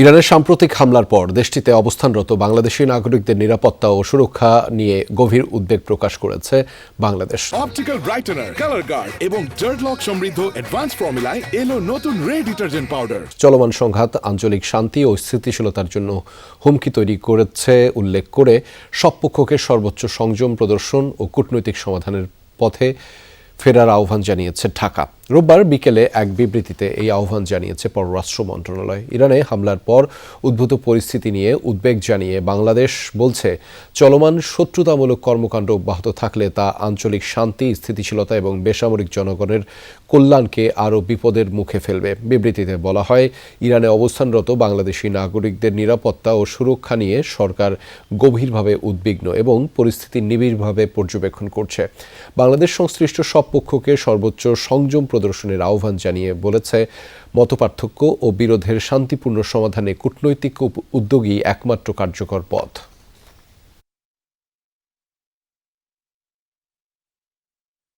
ইরানের সাম্প্রতিক হামলার পর দেশটিতে অবস্থানরত বাংলাদেশি নাগরিকদের নিরাপত্তা ও সুরক্ষা নিয়ে গভীর উদ্বেগ প্রকাশ করেছে বাংলাদেশ। অপটিক্যাল ব্রাইটেনার, কালার গার্ড এবং ডার্ট লক সমৃদ্ধ অ্যাডভান্স ফর্মুলায় এলো নতুন রে ডিটারজেন্ট পাউডার। চলমান সংঘাত আঞ্চলিক শান্তি ও স্থিতিশীলতার জন্য হুমকি তৈরি করেছে উল্লেখ করে সব পক্ষকে সর্বোচ্চ সংযম প্রদর্শন ও কূটনৈতিক সমাধানের পথে ফেরার আহ্বান জানিয়েছে ঢাকা। রোববার বিকেলে এক বিবৃতিতে এই আহ্বান জানিয়েছে পররাষ্ট্র মন্ত্রণালয়। ইরানে হামলার পর উদ্ভূত পরিস্থিতি নিয়ে উদ্বেগ জানিয়ে বাংলাদেশ বলছে, চলমান শত্রুতামূলক কর্মকাণ্ড অব্যাহত থাকলে তা আঞ্চলিক শান্তি, স্থিতিশীলতা এবং বেসামরিক জনগণের কল্যাণকে আরও বিপদের মুখে ফেলবে। বিবৃতিতে বলা হয়, ইরানে অবস্থানরত বাংলাদেশি নাগরিকদের নিরাপত্তা ও সুরক্ষা নিয়ে সরকার গভীরভাবে উদ্বিগ্ন এবং পরিস্থিতি নিবিড়ভাবে পর্যবেক্ষণ করছে। বাংলাদেশ সংশ্লিষ্ট সব পক্ষকে সর্বোচ্চ সংযম প্রদর্শনের আহ্বান জানিয়ে বলেছে, মতপার্থক্য ও বিরোধের শান্তিপূর্ণ সমাধানে কূটনৈতিক উদ্যোগই একমাত্র কার্যকর পথ।